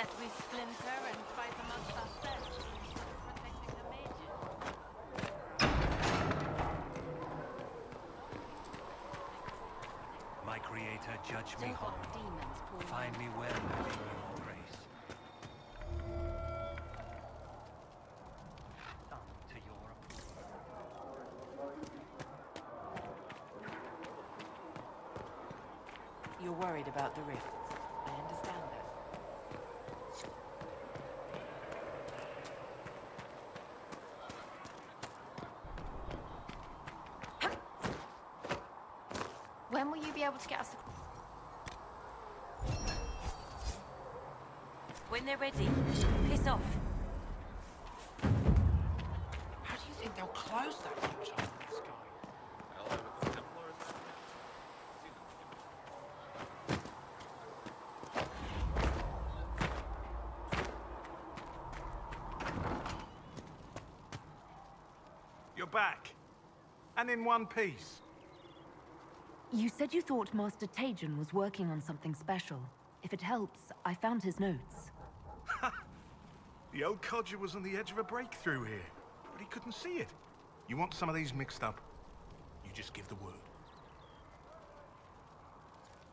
That we splinter and fight amongst ourselves instead of protecting the mages. My creator, judge me Don't whole. let demons pull Find me well within your grace. Thumb to your approval. You're worried about the rifts. I understand that. When will you be able to get us? When they're ready, piss off. How do you think they'll close that huge hole in the sky? You're back. And in one piece. You said you thought Master Tajan was working on something special. If it helps, I found his notes. The old codger was on the edge of a breakthrough here, but he couldn't see it. You want some of these mixed up? You just give the word.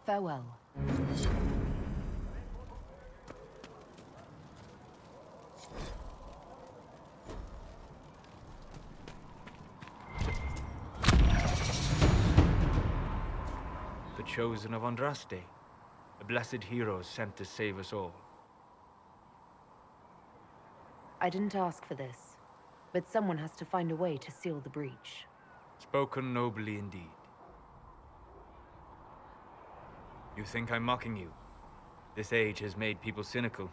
Farewell. The chosen of Andraste, a blessed hero sent to save us all. I didn't ask for this, but someone has to find a way to seal the breach. Spoken nobly indeed. You think I'm mocking you? This age has made people cynical.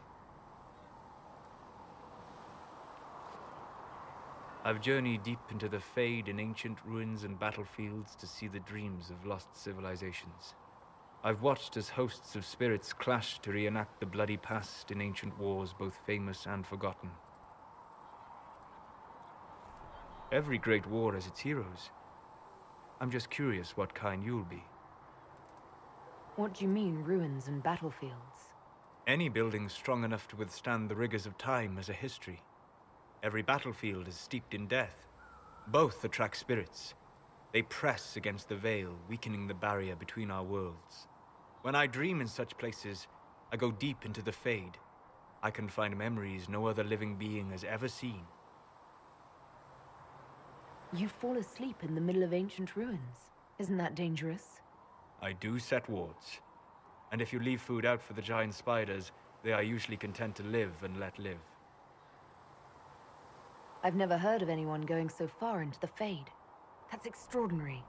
I've journeyed deep into the Fade in ancient ruins and battlefields to see the dreams of lost civilizations. I've watched as hosts of spirits clash to reenact the bloody past in ancient wars both famous and forgotten. Every great war has its heroes. I'm just curious what kind you'll be. What do you mean, ruins and battlefields? Any building strong enough to withstand the rigors of time has a history. Every battlefield is steeped in death. Both attract spirits. They press against the veil, weakening the barrier between our worlds. When I dream in such places, I go deep into the Fade. I can find memories no other living being has ever seen. You fall asleep in the middle of ancient ruins. Isn't that dangerous? I do set wards. And if you leave food out for the giant spiders, they are usually content to live and let live. I've never heard of anyone going so far into the Fade. That's extraordinary.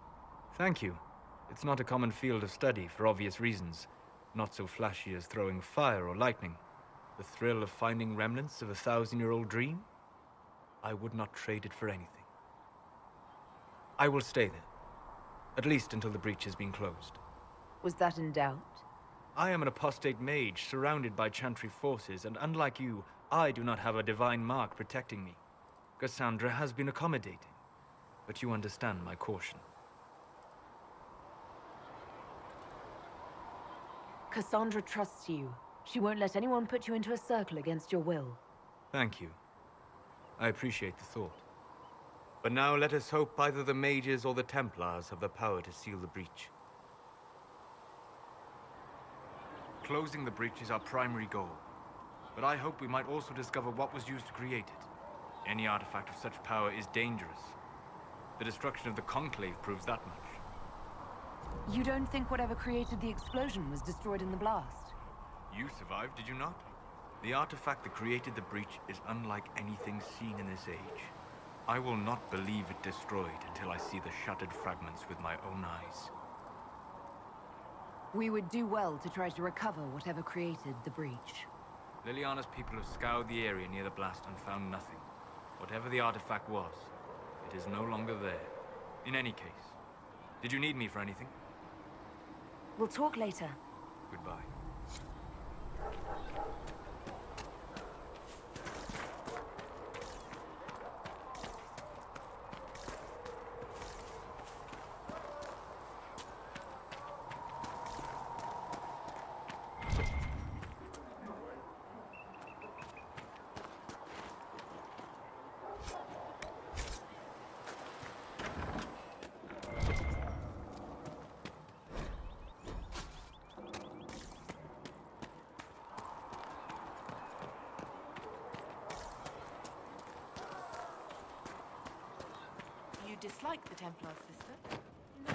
Thank you. It's not a common field of study for obvious reasons. Not so flashy as throwing fire or lightning. The thrill of finding remnants of a 1,000-year-old dream? I would not trade it for anything. I will stay there. At least until the breach has been closed. Was that in doubt? I am an apostate mage surrounded by chantry forces, and unlike you, I do not have a divine mark protecting me. Cassandra has been accommodating, but you understand my caution. Cassandra trusts you. She won't let anyone put you into a circle against your will. Thank you. I appreciate the thought. But now let us hope either the mages or the Templars have the power to seal the breach. Closing the breach is our primary goal, but I hope we might also discover what was used to create it. Any artifact of such power is dangerous. The destruction of the Conclave proves that much. You don't think whatever created the explosion was destroyed in the blast? You survived, did you not? The artifact that created the breach is unlike anything seen in this age. I will not believe it destroyed until I see the shattered fragments with my own eyes. We would do well to try to recover whatever created the breach. Liliana's people have scoured the area near the blast and found nothing. Whatever the artifact was, it is no longer there. In any case, did you need me for anything? We'll talk later. Goodbye. dislike the Templars, sister? No.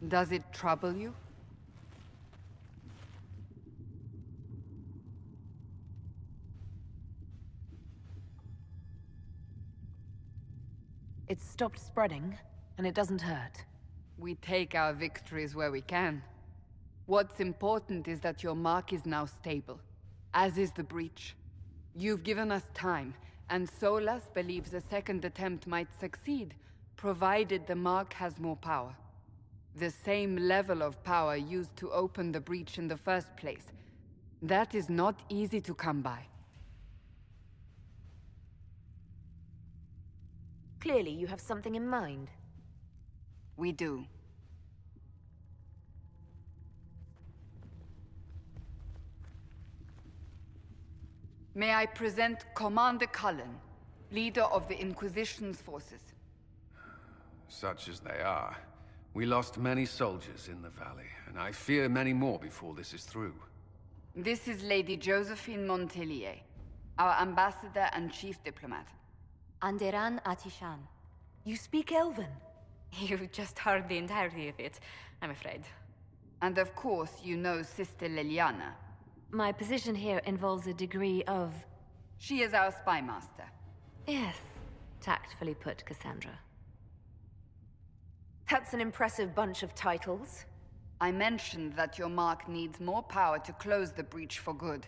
Does it trouble you? It's stopped spreading, and it doesn't hurt. We take our victories where we can. What's important is that your mark is now stable, as is the breach. You've given us time, and Solas believes a second attempt might succeed, provided the mark has more power. The same level of power used to open the breach in the first place. That is not easy to come by. Clearly, you have something in mind. We do. May I present Commander Cullen, leader of the Inquisition's forces. Such as they are. We lost many soldiers in the valley, and I fear many more before this is through. This is Lady Josephine Montelier, our ambassador and chief diplomat. Anderan Atishan. You speak Elven? You've just heard the entirety of it, I'm afraid. And of course, you know Sister Liliana. My position here involves a degree of... She is our spy master. Yes, tactfully put, Cassandra. That's an impressive bunch of titles. I mentioned that your mark needs more power to close the breach for good.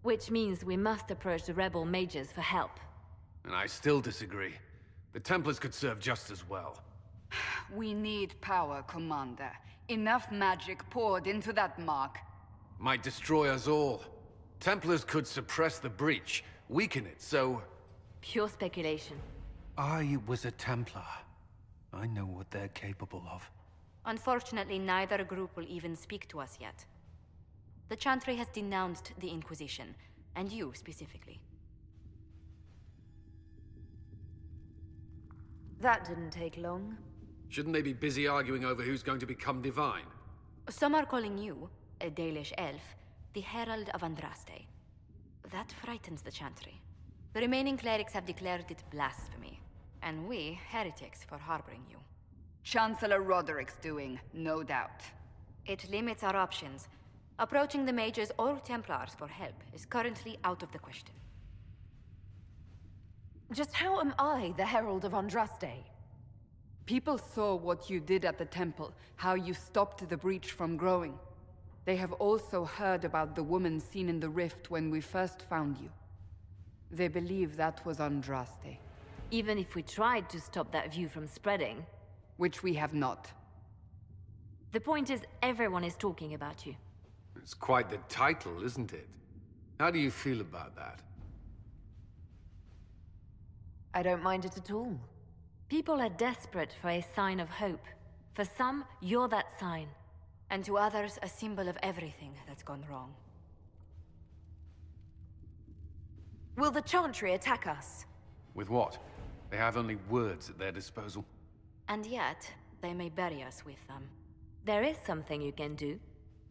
Which means we must approach the rebel mages for help. And I still disagree. The Templars could serve just as well. We need power, Commander. Enough magic poured into that mark. Might destroy us all. Templars could suppress the breach, weaken it, so... Pure speculation. I was a Templar. I know what they're capable of. Unfortunately, neither group will even speak to us yet. The Chantry has denounced the Inquisition, and you specifically. That didn't take long. Shouldn't they be busy arguing over who's going to become divine? Some are calling you, a Dalish elf, the Herald of Andraste. That frightens the Chantry. The remaining clerics have declared it blasphemy, and we, heretics, for harboring you. Chancellor Roderick's doing, no doubt. It limits our options. Approaching the mages or Templars for help is currently out of the question. Just how am I the Herald of Andraste? People saw what you did at the temple, how you stopped the breach from growing. They have also heard about the woman seen in the rift when we first found you. They believe that was Andraste. Even if we tried to stop that view from spreading... Which we have not. The point is, everyone is talking about you. It's quite the title, isn't it? How do you feel about that? I don't mind it at all. People are desperate for a sign of hope. For some, you're that sign. And to others, a symbol of everything that's gone wrong. Will the Chantry attack us? With what? They have only words at their disposal. And yet, they may bury us with them. There is something you can do.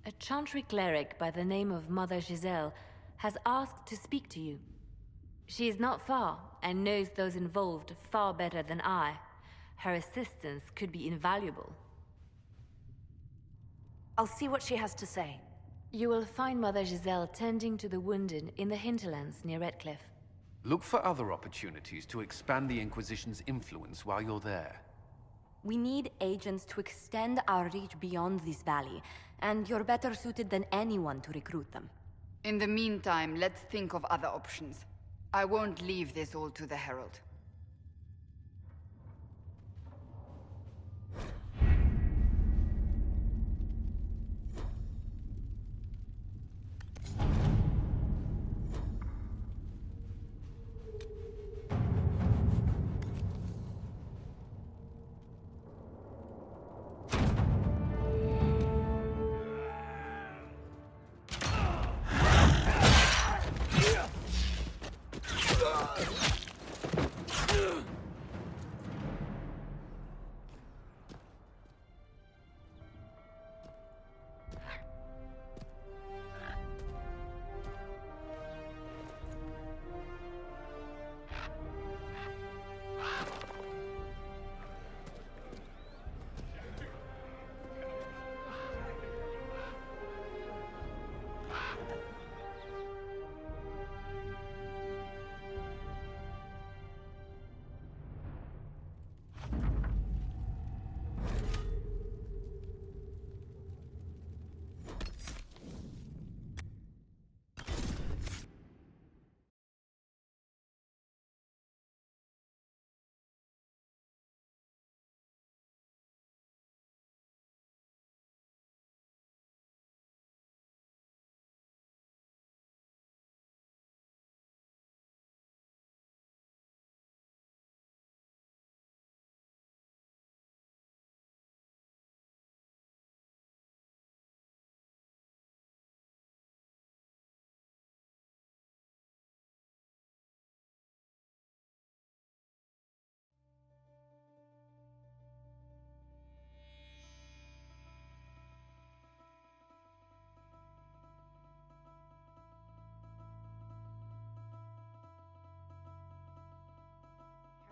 A Chantry cleric by the name of Mother Giselle has asked to speak to you. She is not far, and knows those involved far better than I. Her assistance could be invaluable. I'll see what she has to say. You will find Mother Giselle tending to the wounded in the hinterlands near Redcliffe. Look for other opportunities to expand the Inquisition's influence while you're there. We need agents to extend our reach beyond this valley, and you're better suited than anyone to recruit them. In the meantime, let's think of other options. I won't leave this all to the Herald.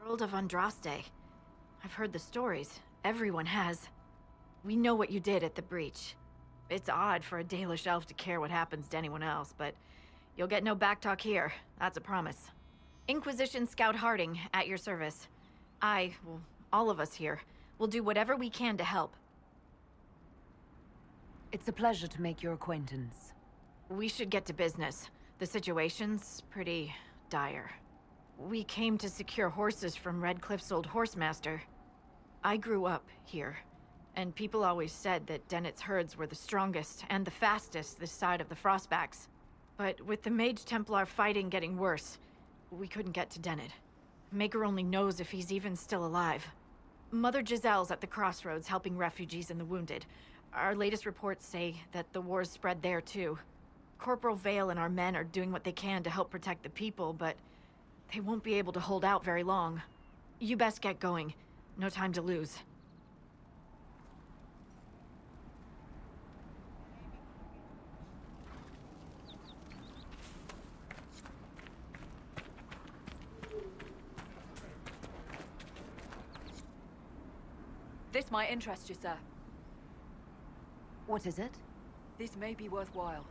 Herald of Andraste. I've heard the stories. Everyone has. We know what you did at the breach. It's odd for a Dalish elf to care what happens to anyone else, but you'll get no backtalk here. That's a promise. Inquisition Scout Harding, at your service. Well, all of us here, will do whatever we can to help. It's a pleasure to make your acquaintance. We should get to business. The situation's pretty dire. We came to secure horses from Redcliffe's old horsemaster. I grew up here, and people always said that Dennett's herds were the strongest and the fastest this side of the Frostbacks. But with the Mage Templar fighting getting worse, we couldn't get to Dennett. Maker only knows if he's even still alive. Mother Giselle's at the crossroads helping refugees and the wounded. Our latest reports say that the war's spread there too. Corporal Vale and our men are doing what they can to help protect the people, but they won't be able to hold out very long. You best get going. No time to lose. This might interest you, sir. What is it? This may be worthwhile.